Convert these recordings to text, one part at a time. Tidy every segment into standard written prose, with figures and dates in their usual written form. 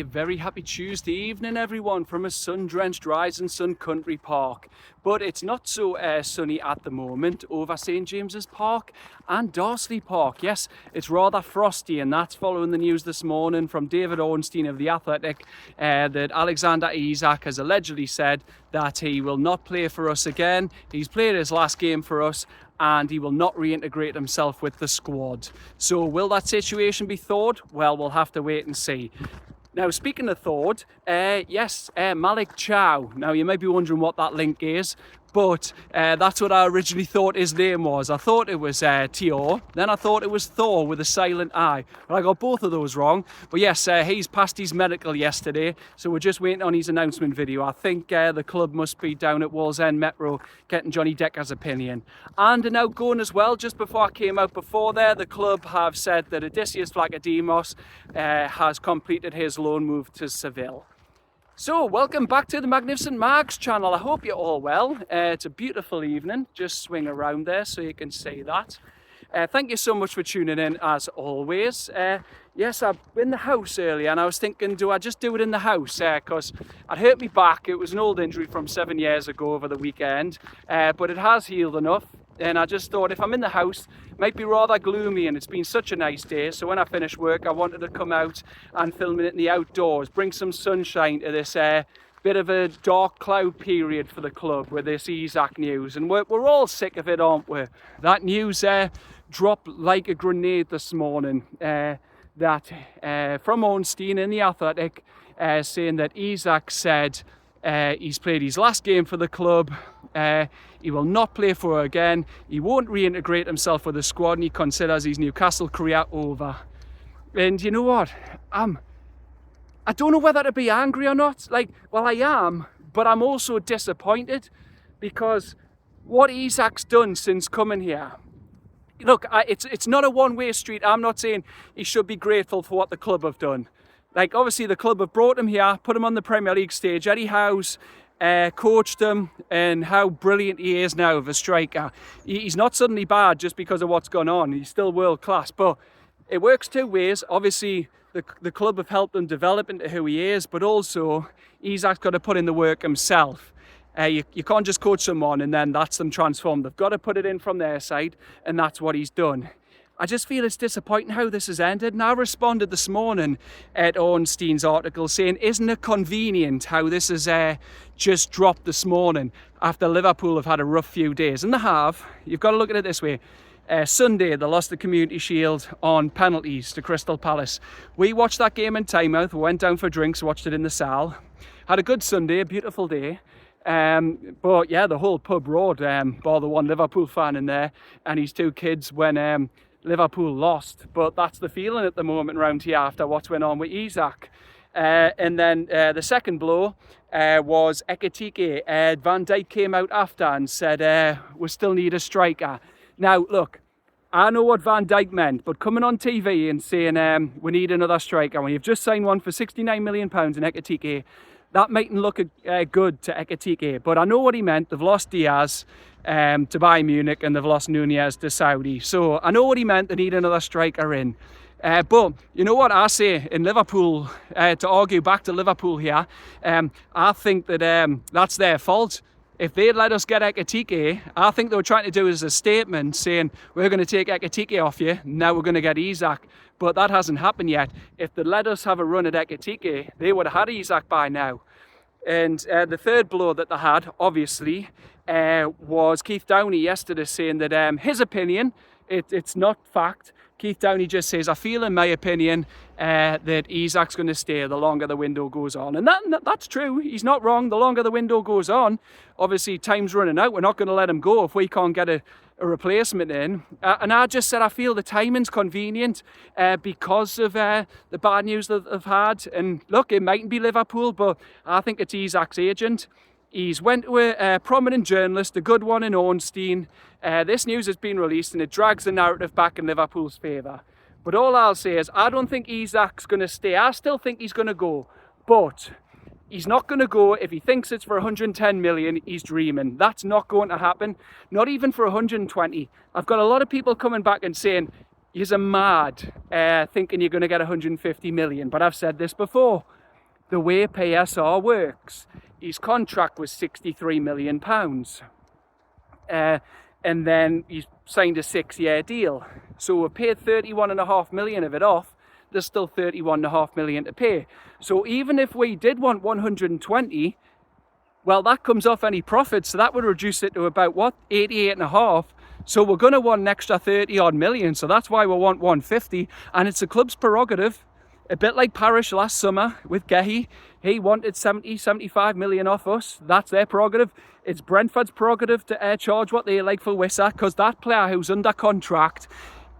very happy Tuesday evening, everyone, from a sun-drenched Rising Sun Country Park. But it's not so sunny at the moment over St James's Park and Darsley Park. Yes, it's rather frosty, and that's following the news this morning from David Ornstein of The Athletic that Alexander Isak has allegedly said that he will not play for us again. He's played his last game for us, and he will not reintegrate himself with the squad. So will that situation be thawed? Well, we'll have to wait and see. Now, speaking of thawed, yes, Malik Chow. Now, you might be wondering what that link is, but that's what I originally thought his name was. I thought it was Thiaw, then I thought it was Thaw with a silent I. But I got both of those wrong. But yes, he's passed his medical yesterday, so we're just waiting on his announcement video. I think the club must be down at Wallsend Metro getting Johnny Decker's opinion. And an outgoing as well, just before I came out before there, the club have said that Odysseus Vlachodimos has completed his loan move to Seville. So, welcome back to the Magnificent Mags channel. I hope you're all well. It's a beautiful evening. Just swing around there so you can see that. Thank you so much for tuning in as always. Yes, I've been in the house earlier and I was thinking, do I just do it in the house? Because I'd hurt my back. It was an old injury from 7 years ago over the weekend, but it has healed enough. And I just thought if I'm in the house, it might be rather gloomy, and it's been such a nice day. So when I finish work, I wanted to come out and film it in the outdoors, bring some sunshine to this bit of a dark cloud period for the club with this Isak news. And we're all sick of it, aren't we? That news dropped like a grenade this morning, from Ornstein in The Athletic, saying that Isak said he's played his last game for the club. He will not play for her again. He won't reintegrate himself with the squad, and he considers his Newcastle career over. And you know what? I don't know whether to be angry or not. Well, I am, but I'm also disappointed because what Isak's done since coming here. Look, it's not a one-way street. I'm not saying he should be grateful for what the club have done. Obviously, the club have brought him here, put him on the Premier League stage. EddieHowe's coached him, and how brilliant he is now of a striker. He's not suddenly bad just because of what's gone on. He's still world class, but it works two ways. Obviously, the club have helped him develop into who he is, but also Isak's got to put in the work himself. You can't just coach someone and then that's them transformed. They've got to put it in from their side, and that's what he's done. I just feel it's disappointing how this has ended. And I responded this morning at Ornstein's article saying, isn't it convenient how this has just dropped this morning after Liverpool have had a rough few days? And they have. You've got to look at it this way. Sunday, they lost the Community Shield on penalties to Crystal Palace. We watched that game in timeout. We went down for drinks, watched it in the salle. Had a good Sunday, a beautiful day. But yeah, the whole pub roared, bar the one Liverpool fan in there and his two kids when Liverpool lost. But that's the feeling at the moment around here after what's went on with Isak. And then the second blow was Ekitike. Van Dijk came out after and said, we still need a striker. Now, look, I know what Van Dijk meant, but coming on TV and saying we need another striker when you've just signed one for £69 million in Ekitike, that mightn't look good to Ekitike. But I know what he meant. They've lost Diaz to Bayern Munich, and they've lost Nunez to Saudi. So I know what he meant. They need another striker in. But you know what I say in Liverpool, to argue back to Liverpool here, I think that that's their fault. If they'd let us get Ekitike, I think they were trying to do as a statement saying, we're going to take Ekitike off you, now we're going to get Isak. But that hasn't happened yet. If they'd let us have a run at Ekitike, they would have had Isak by now. And the third blow that they had, obviously, was Keith Downey yesterday saying that his opinion, it's not fact. Keith Downey just says, I feel in my opinion that Isak's going to stay the longer the window goes on. And that's true. He's not wrong. The longer the window goes on, obviously time's running out. We're not going to let him go if we can't get a replacement in. And I just said I feel the timing's convenient because of the bad news that they've had. And look, it mightn't be Liverpool, but I think it's Isak's agent. He's went to a prominent journalist, a good one in Ornstein. This news has been released and it drags the narrative back in Liverpool's favour. But all I'll say is I don't think Isak's going to stay. I still think he's going to go. But he's not going to go if he thinks it's for 110 million. He's dreaming. That's not going to happen. Not even for 120. I've got a lot of people coming back and saying, you're mad thinking you're going to get 150 million. But I've said this before. the way PSR works. His contract was £63 million. And then he signed a 6-year deal. So we paid 31.5 million of it off. There's still 31.5 million to pay. So even if we did want 120, well, that comes off any profit. So that would reduce it to about, what, 88.5. So we're going to want an extra 30 odd million. So that's why we want 150. And it's the club's prerogative. A bit like Parish last summer with Gehi. He wanted 75 million off us. That's their prerogative. It's Brentford's prerogative to charge what they like for Wissa, because that player who's under contract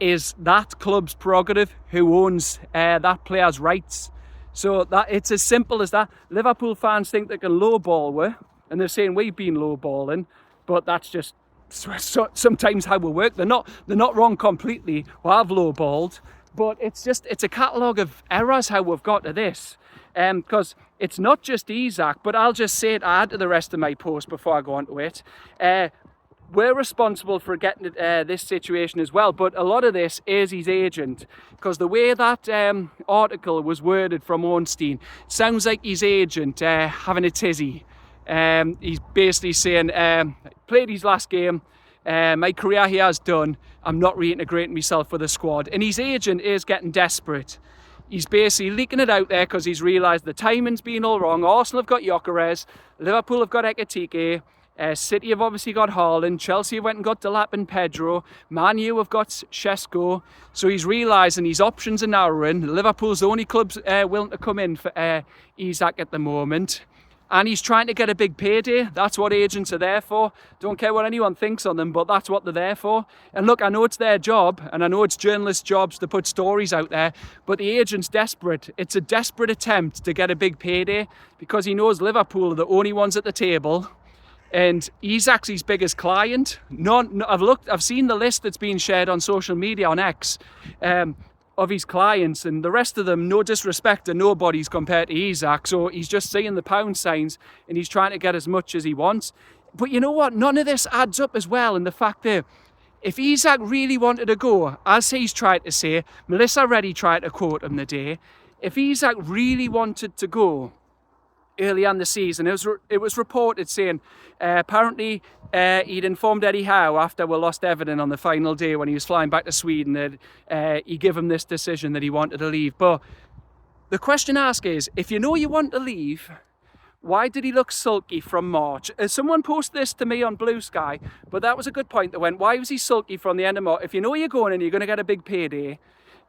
is that club's prerogative, who owns that player's rights. So that it's as simple as that. Liverpool fans think they can lowball we, and they're saying we've been lowballing, but that's just sometimes how we work. They're not wrong completely. We have lowballed, but it's a catalogue of errors how we've got to this. Because it's not just Isak, but I'll just say it, add to the rest of my post before I go on to it. We're responsible for getting this situation as well, but a lot of this is his agent, because the way that article was worded from Ornstein sounds like his agent having a tizzy. He's basically saying, played his last game, my career here is done, I'm not reintegrating myself with the squad. And his agent is getting desperate. He's basically leaking it out there because he's realised the timing's been all wrong. Arsenal have got Gyökeres, Liverpool have got Ekitike, City have obviously got Haaland, Chelsea have went and got Delap and Pedro, Man U have got Shesko. So he's realising his options are narrowing. Liverpool's the only clubs willing to come in for Isak at the moment. And he's trying to get a big payday. That's what agents are there for. Don't care what anyone thinks on them, but that's what they're there for. And look, I know it's their job, and I know it's journalists' jobs to put stories out there, but the agent's desperate. It's a desperate attempt to get a big payday because he knows Liverpool are the only ones at the table. And Isak's his biggest client. I've seen the list that's been shared on social media on X of his clients, and the rest of them, no disrespect to nobody's compared to Isak. So he's just seeing the pound signs and he's trying to get as much as he wants. But you know what? None of this adds up as well in the fact that if Isak really wanted to go, as he's tried to say, Melissa Reddy tried to quote him the day, if Isak really wanted to go early on the season, it was reported saying apparently he'd informed Eddie Howe after we lost Everton on the final day when he was flying back to Sweden that he gave him this decision that he wanted to leave. But the question to ask is, if you know you want to leave, why did he look sulky from March? Someone posted this to me on Blue Sky, but that was a good point that went, why was he sulky from the end of March? If you know you're going and you're going to get a big payday,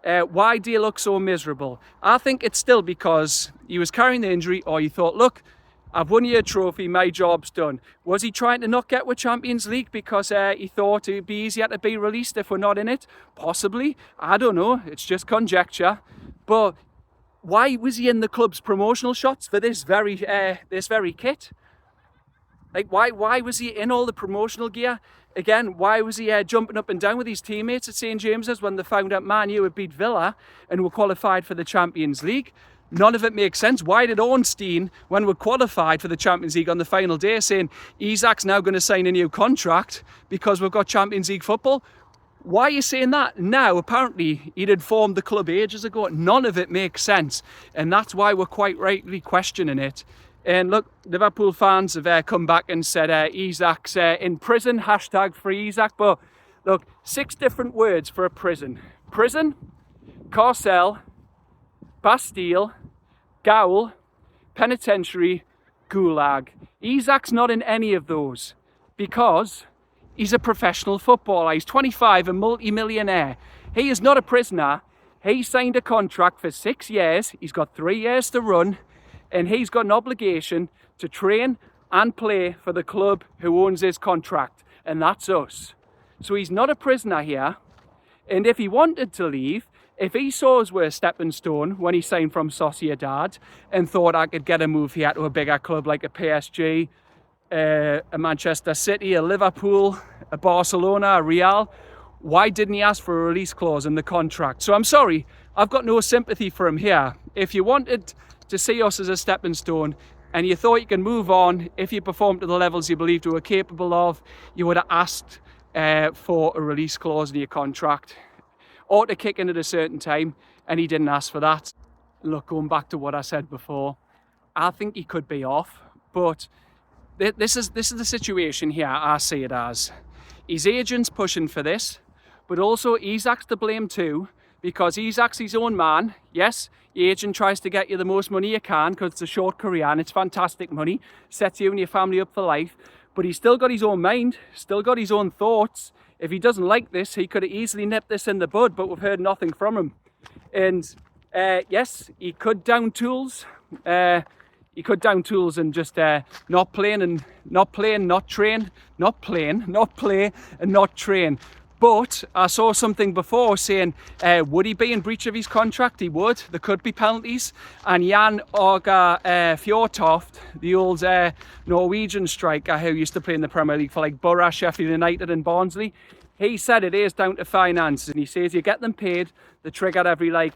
why do you look so miserable? I think it's still because he was carrying the injury, or he thought, look, I've won you a trophy, my job's done. Was he trying to not get with Champions League because he thought it'd be easier to be released if we're not in it? Possibly. I don't know. It's just conjecture. But why was he in the club's promotional shots for this very kit? Like, why was he in all the promotional gear? Again, why was he jumping up and down with his teammates at St James's when they found out Man U had beat Villa and were qualified for the Champions League? None of it makes sense. Why did Ornstein, when we're qualified for the Champions League on the final day, saying Isak's now going to sign a new contract because we've got Champions League football? Why are you saying that now? Apparently, he'd informed the club ages ago. None of it makes sense. And that's why we're quite rightly questioning it. And look, Liverpool fans have come back and said Isak's in prison, #free Isak. But look, 6 different words for a prison. Prison, carcel, Bastille, gaol, penitentiary, gulag. Isak's not in any of those because he's a professional footballer. He's 25, a multi-millionaire. He is not a prisoner. He signed a contract for 6 years. He's got 3 years to run, and he's got an obligation to train and play for the club who owns his contract, and that's us. So he's not a prisoner here. And if he wanted to leave, if he saw us were a stepping stone when he signed from Sociedad and thought I could get a move here to a bigger club like a PSG, a Manchester City, a Liverpool, a Barcelona, a Real, why didn't he ask for a release clause in the contract? So I'm sorry, I've got no sympathy for him here. If you wanted to see us as a stepping stone and you thought you can move on if you performed to the levels you believed you were capable of, you would have asked for a release clause in your contract or to kick in at a certain time, and he didn't ask for that. Look, going back to what I said before, I think he could be off, but this is the situation here. I see it as his agent's pushing for this, but also Isak's to blame too, because Isak's his own man. Yes, the agent tries to get you the most money you can because it's a short career and it's fantastic money, sets you and your family up for life, but he's still got his own mind, still got his own thoughts. If he doesn't like this, he could have easily nipped this in the bud, but we've heard nothing from him. And yes, he could down tools. He could down tools and just not play and not train. But I saw something before saying, would he be in breach of his contract? He would. There could be penalties. And Jan Åge Fjørtoft, the old Norwegian striker who used to play in the Premier League for like Borough, Sheffield United and Barnsley, he said it is down to finance. And he says you get them paid, they're triggered every like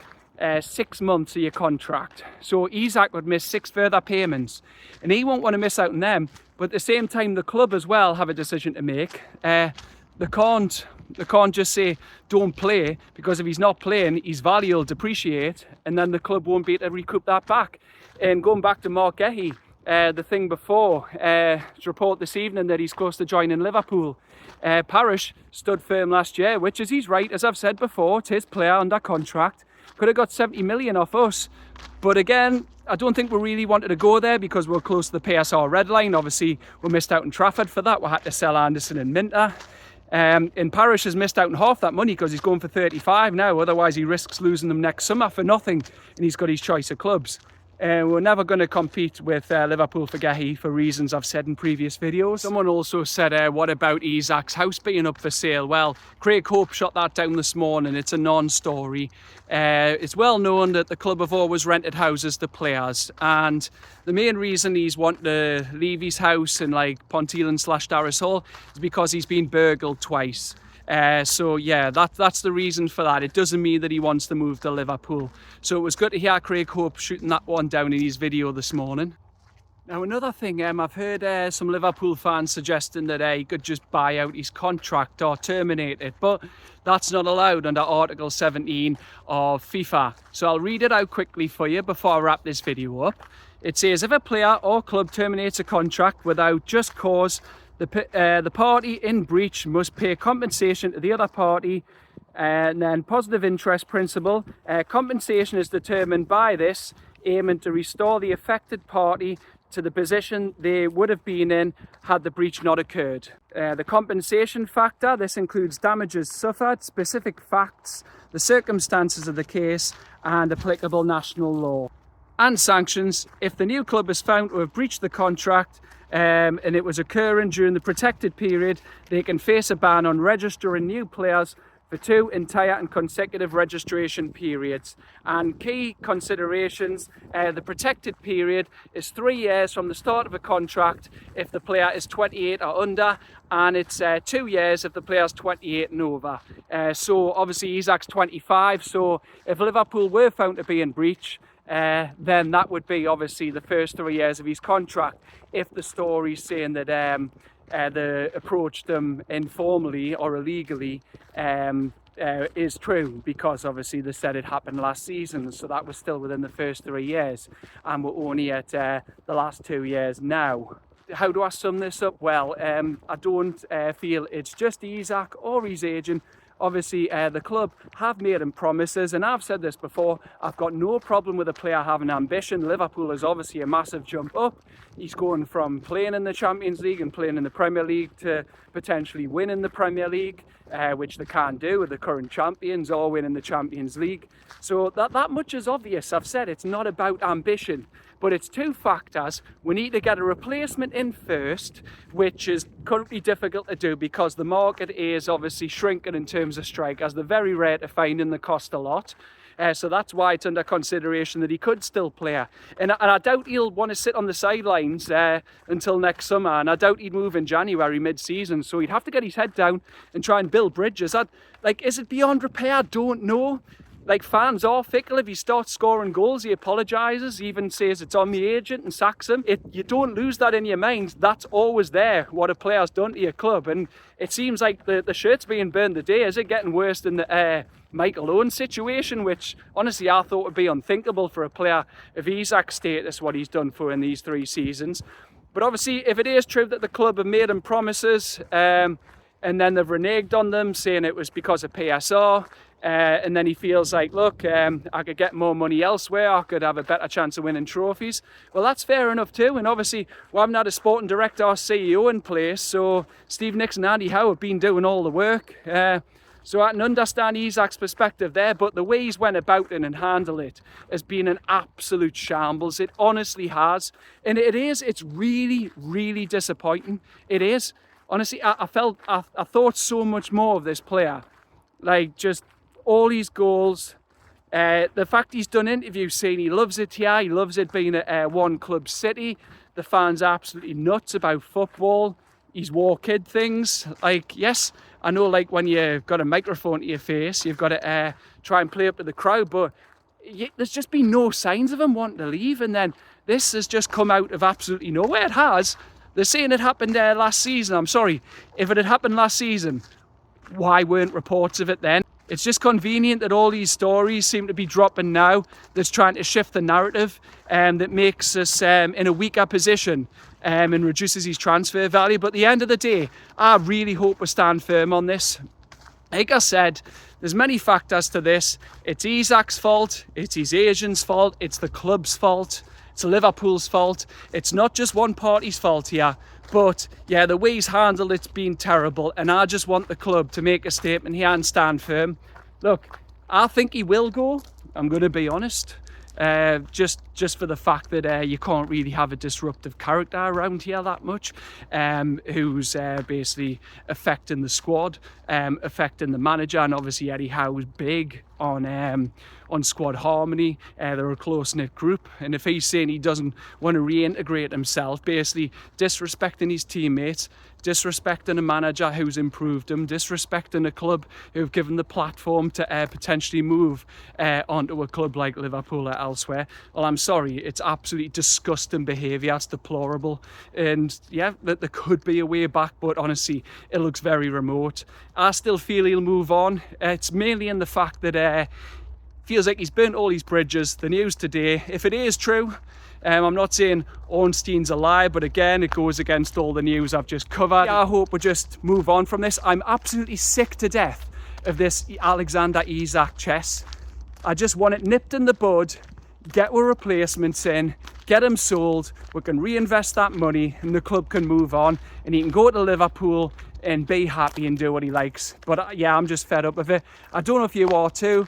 6 months of your contract. So Isak would miss 6 further payments. And he won't want to miss out on them. But at the same time, the club as well have a decision to make. They can't just say don't play, because if he's not playing, his value will depreciate and then the club won't be able to recoup that back. And going back to Mark Gehi, the thing before, it's report this evening that he's close to joining Liverpool. Parish stood firm last year, which is he's right, as I've said before, it's his player under contract. Could have got 70 million off us, but again, I don't think we really wanted to go there because we're close to the PSR red line. Obviously, we missed out on Trafford for that. We had to sell Anderson and Minter. And Parish has missed out on half that money because he's going for 35 now. Otherwise, he risks losing them next summer for nothing. And he's got his choice of clubs. We're never going to compete with Liverpool for Gehi for reasons I've said in previous videos. Someone also said, what about Isak's house being up for sale? Well, Craig Hope shot that down this morning. It's a non-story. It's well known that the club have always rented houses to players, and the main reason he's wanting to leave his house in like Pontylan/Darras Hall is because he's been burgled twice. So yeah, that's the reason for that. It doesn't mean that he wants to move to Liverpool. So it was good to hear Craig Hope shooting that one down in his video this morning. Now another thing, I've heard some Liverpool fans suggesting that he could just buy out his contract or terminate it, but that's not allowed under Article 17 of FIFA. So I'll read it out quickly for you before I wrap this video up. It says, if a player or club terminates a contract without just cause, the party in breach must pay compensation to the other party. And then positive interest principle, compensation is determined by this, aiming to restore the affected party to the position they would have been in had the breach not occurred. The compensation factor, this includes damages suffered, specific facts, the circumstances of the case and applicable national law. And sanctions, if the new club is found to have breached the contract and it was occurring during the protected period, they can face a ban on registering new players for 2 entire and consecutive registration periods. And key considerations, the protected period is 3 years from the start of a contract if the player is 28 or under, and it's 2 years if the player is 28 and over. So obviously Isak's 25, so if Liverpool were found to be in breach, then that would be obviously the first 3 years of his contract, if the story's saying that they approached them informally or illegally is true, because obviously they said it happened last season, so that was still within the first 3 years, and we're only at the last 2 years now. How do I sum this up? Well, I don't feel it's just Isak or his agent. Obviously, the club have made him promises, and I've said this before, I've got no problem with a player having ambition. Liverpool is obviously a massive jump up. He's going from playing in the Champions League and playing in the Premier League to potentially winning the Premier League, which they can't do with the current champions, or winning the Champions League. So that much is obvious. I've said it's not about ambition, but it's 2 factors. We need to get a replacement in first, which is currently difficult to do because the market is obviously shrinking in terms of strikers. They're very rare to find and they cost a lot. So that's why it's under consideration that he could still play. And I doubt he'll want to sit on the sidelines until next summer. And I doubt he'd move in January mid-season. So he'd have to get his head down and try and build bridges. Is it beyond repair? I don't know. like, fans are fickle. If he starts scoring goals, he apologises, even says it's on the agent and sacks him. You don't lose that in your mind. That's always there, what a player's done to your club. And it seems like the shirt's being burned today. Is it getting worse than the Michael Owen situation, which honestly I thought would be unthinkable for a player of Isak's status, what he's done for in these 3 seasons. But obviously, if it is true that the club have made him promises and then they've reneged on them, saying it was because of PSR, and then he feels like, look, I could get more money elsewhere, I could have a better chance of winning trophies. Well, that's fair enough too. And obviously, we haven't had a sporting director or CEO in place, so Steve Nicks and EddieHowe have been doing all the work. So I can understand Isak's perspective there, but the way he's went about it and handled it has been an absolute shambles. It honestly has. And it's really, really disappointing. It is. Honestly, I thought so much more of this player. Like, just all these goals, the fact he's done interviews saying he loves it here, he loves it being at One Club City. The fans are absolutely nuts about football. He's wore kid things. Like, yes, I know, like, when you've got a microphone to your face, you've got to try and play up to the crowd, but there's just been no signs of him wanting to leave. And then this has just come out of absolutely nowhere. It has. They're saying it happened last season. I'm sorry, if it had happened last season, why weren't reports of it then? It's just convenient that all these stories seem to be dropping now, that's trying to shift the narrative that makes us in a weaker position and reduces his transfer value. But at the end of the day, I really hope we stand firm on this. Like I said, there's many factors to this. It's Isak's fault, it's his agent's fault, it's the club's fault, it's Liverpool's fault. It's not just one party's fault here. But yeah, the way he's handled it's been terrible, and I just want the club to make a statement here and stand firm. Look, I think he will go, I'm going to be honest. Just for the fact that you can't really have a disruptive character around here that much, who's basically affecting the squad, affecting the manager, and obviously Eddie Howe's big on squad harmony. They're a close-knit group, and if he's saying he doesn't want to reintegrate himself, basically disrespecting his teammates, disrespecting a manager who's improved him, disrespecting a club who've given the platform to potentially move onto a club like Liverpool or elsewhere, well, I'm sorry, it's absolutely disgusting behaviour. It's deplorable, and yeah, that there could be a way back, but honestly, it looks very remote. I still feel he'll move on. It's mainly in the fact that feels like he's burnt all his bridges. The news today, if it is true, I'm not saying Ornstein's a lie, but again, it goes against all the news I've just covered. I hope we just move on from this. I'm absolutely sick to death of this Alexander Isak chess. I just want it nipped in the bud, get our replacements in, get him sold, we can reinvest that money and the club can move on and he can go to Liverpool and be happy and do what he likes. But yeah, I'm just fed up with it. I don't know if you are too.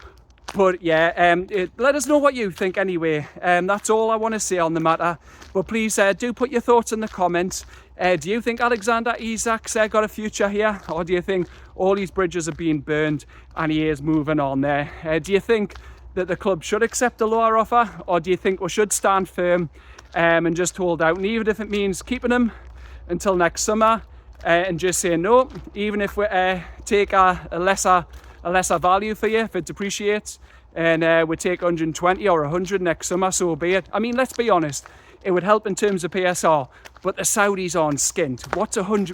But yeah, let us know what you think anyway. That's all I want to say on the matter. But please do put your thoughts in the comments. Do you think Alexander Isak's got a future here? Or do you think all these bridges are being burned and he is moving on there? Do you think that the club should accept a lower offer? Or do you think we should stand firm and just hold out? And even if it means keeping him until next summer and just saying no, even if we take a lesser value for you, if it depreciates, and we take 120 or 100 next summer, so be it. I mean, let's be honest, it would help in terms of PSR, but the Saudis aren't skint.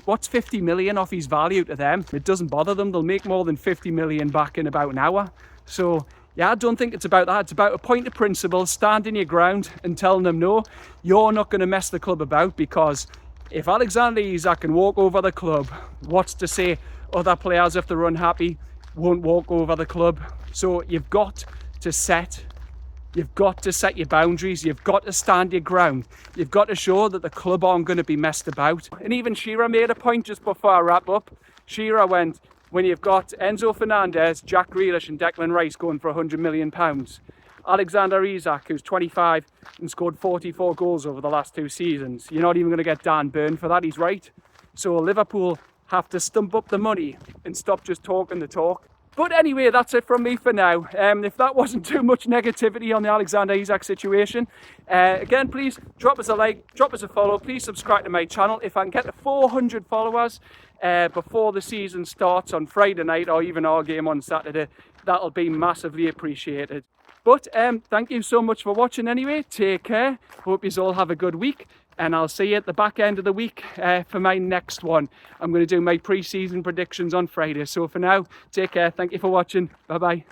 What's 50 million off his value to them? It doesn't bother them. They'll make more than 50 million back in about an hour. So yeah, I don't think it's about that. It's about a point of principle, standing your ground and telling them no, you're not going to mess the club about, because if Alexander Isak can walk over the club, what's to say other players, if they're unhappy, won't walk over the club? So you've got to set your boundaries, you've got to stand your ground, you've got to show that the club aren't going to be messed about. And even Shearer made a point just before I wrap up. Shearer went, when you've got Enzo Fernandez, Jack Grealish and Declan Rice going for £100 million, Alexander Isak, who's 25 and scored 44 goals over the last 2 seasons, you're not even going to get Dan Burn for that. He's right. So Liverpool have to stump up the money and stop just talking the talk. But anyway, that's it from me for now. If that wasn't too much negativity on the Alexander Isak situation, again, please drop us a like, drop us a follow, please subscribe to my channel. If I can get to 400 followers before the season starts on Friday night, or even our game on Saturday, that'll be massively appreciated. But thank you so much for watching anyway. Take care. Hope you all have a good week. And I'll see you at the back end of the week for my next one. I'm going to do my pre-season predictions on Friday. So for now, take care. Thank you for watching. Bye-bye.